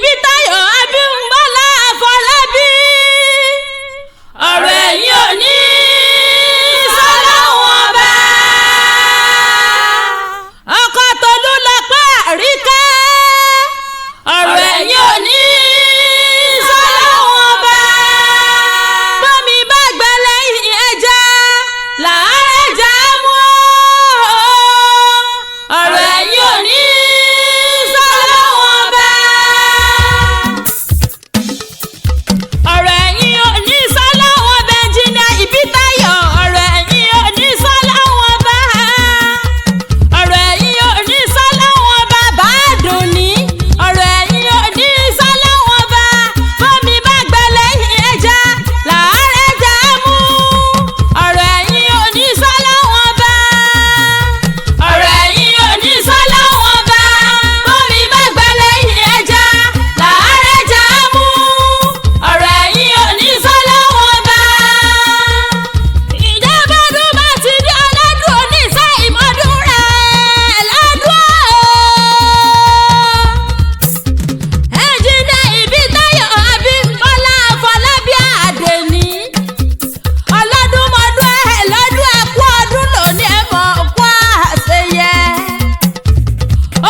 Ìbítáyọ̀ Abímbọ́lá Afọlábí ọ̀rọ̀ ẹ̀yìn òní sọ́lọ́wọ́n ọba ọkọ̀ Tolúlọpẹ́ Àríkẹ́ ọ̀rọ̀ ẹ̀yìn òní sọ́lọ́wọ́n ọba bómi bá gbẹ́lẹ́ ẹja làárẹ̀ já mú ọ̀rọ̀ ẹ̀yìn òní sọ́lọ́wọ́n ọba ọ̀rọ̀ ẹ̀yìn òní sọ́lọ́wọ́n ọba ẹnjìnìà Ìbítáyọ̀ ọ̀rọ̀ ẹ̀yìn òní sọ́lọ́wọ́n ọba ọ̀rọ̀ ẹ̀yìn òní sọ́lọ́wọ́n ọba Bàdùnní ọ̀rọ̀ ẹ̀yìn òní sọ́lọ́wọ́n ọba bómi bá gbẹ́lẹ́ ẹja làárẹ̀ já mú ọ̀rọ̀ ẹ̀yìn òní sọ́lọ́wọ́n ọba ọ̀rọ̀ ẹ̀yìn òní sọ́lọ́wọ́n ọba bómi bá gbẹ́lẹ́ ẹja làárẹ̀ já mú ọ̀rọ̀ ẹ̀yìn òní sọ́lọ́wọ́n ọba ìjọba ọdún bá ti di ọlọ́dún oníṣẹ́ ìmọ̀dún rẹ̀ lọ́dún ẹnjìnìà Ìbítáyọ̀ Abímbọ́lá Afọlábí Àdèní ọlọ́dúnmọ́dún lọ́dún ẹ̀kú ọdún lónìí ẹ̀mọ́ ọ̀pọ̀ àṣeyẹ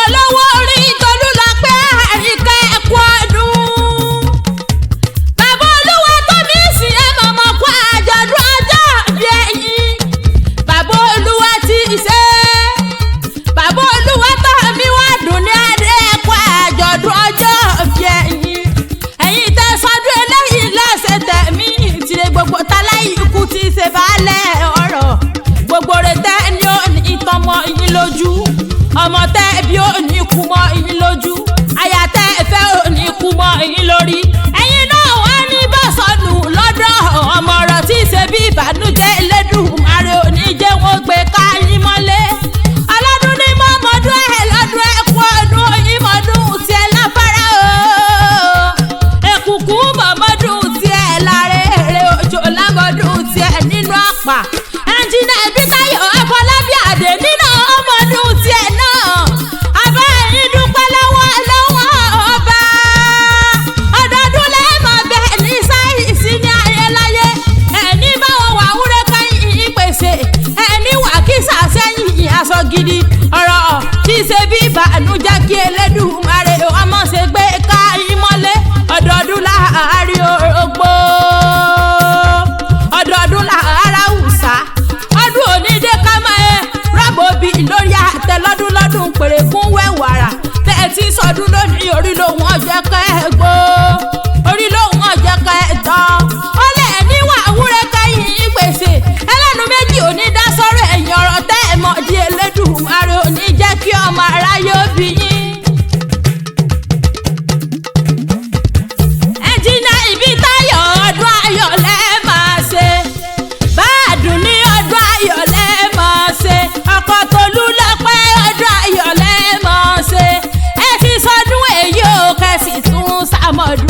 olówó orí Tolúlọpẹ́ Àríkẹ́ ẹ̀kú ọdún bàbá olúwa tó mí sí ẹ̀mọ́ ọmọkú àjọ̀dún ọjọ́ bí ẹ̀yìn bàbá olúwa ti ṣe bàbá olúwa tó mi wá dùn ní adé ẹ̀kú àjọ̀dún ọjọ́ bí ẹ̀yìn ẹ̀yìn tẹ́ sọdún eléyìí lọ́sẹ̀ tẹ̀mí ìtìrẹ gbogbo táláyì ikú ti ṣe baálẹ̀ ọ̀rọ̀ gbogbo rẹ̀ tẹ́ ni ó ní ìtàn mọ́ yín lójú ọmọ tẹ́ bí ó ní kú mọ́ yín lójú aya tẹ́ fẹ́ ò ní kú mọ́ yín lórí ẹ̀yin náà wá ní bọ́sọ̀nù lọ́dọ̀ ọmọ ọ̀rọ̀ tí ṣe bí ìbànújẹ́ Elédùmarè ò ní jẹ́ wọ́n gbé ká yín mọ́lé ọlọ́dún ní mọ́mọ́dún lọ́dún ẹ̀kú ọdún oyinmọ́dún tiẹ̀ láfárá o èkùkù mọ́mọ́dún tiẹ̀ láre èrè òjò lámọ́dún tiẹ̀ nínú àpà ẹnjìnìà Ìbítáyọ̀ Afọlábí Àdèní náà ọmọdún tiẹ̀ náà abá ẹ̀yìn dúpẹ́ lọ́wọ́ ọba ọdọọdún lẹ́ẹ̀mọ́ bẹ́ẹ̀ ní sáyẹ̀nsì ní ayéláyé ẹni báwọn wà wúrẹ́ káyìn ìpèsè ẹni wà kísà sẹ́yìn aṣọ gidi ọ̀rọ̀ tí ṣe bí ìbànújẹ́ kí Elédùmarè ọmọ ṣe gbé ká yín mọ́lé ọdọọdún láàárín orógbó ọdọọdún láàárá Hausa ọdún onídé ká máa rábòbí lórí àtẹ lọ́dún pèrègún wẹ̀wàrà tẹ́ ẹ ti sọdún lónìí orí lòun ọ̀jẹ̀ kẹ́ ẹ gbó orí lòun ọ̀jẹ̀ kẹ́ ẹ tán ó lẹ̀ níwà wúrẹ́ kẹ́yìn ìpèsè ẹlẹ́nu méjì òní dá sọ́rọ̀ ẹ̀yìn ọ̀rọ̀ tẹ́ ẹ mọ̀ di Elédùmarè òní jẹ́ kí ọmọ aráyé ó bí yín. ẹnjìnìà Ìbítáyọ̀ ọdún ayọ̀ lẹ́ẹ̀ máa ṣe Bàdùnní ọdún ayọ̀ lẹ́ẹ̀ máa ṣe ọkọ̀ Tolúlọpẹ́ ọdún ayọ̀ lẹ́ẹ̀ máa ṣe ẹ ti sọdún èyí ò kẹ́sì tún sàmọ̀dún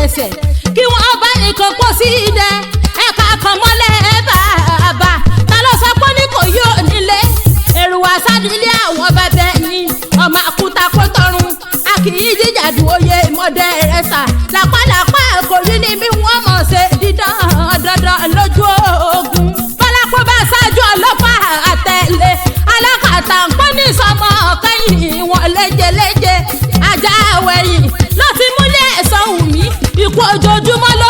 lẹ́sẹ̀ kí wọ́n bá nìkan pọ̀ sí idẹ ẹ̀ka kan mọ́lẹ̀ bàbá ta ló sọ pé ní kò yóò nílé èrò àsádìlẹ̀ àwọn bàbá ẹ̀yìn ọmọ àkúta kó tọrùn a kì í jíjàdù oyè ìmọ̀dẹ rẹ̀ sà lápàlápà kò rí ni bí wọ́n mọ̀ ṣe dídán dandan lójú ogun bọ́lápọ̀ bá ṣáájú ọlọ́pàá àtẹ̀lé alákàtà ń pọ́n ní sọmọ kẹ́yìn wọn léjeléje ajá wẹ̀yìn ló ti múlẹ̀ ẹ̀sọ́ wù mí ikú ojoojúmọ́ ló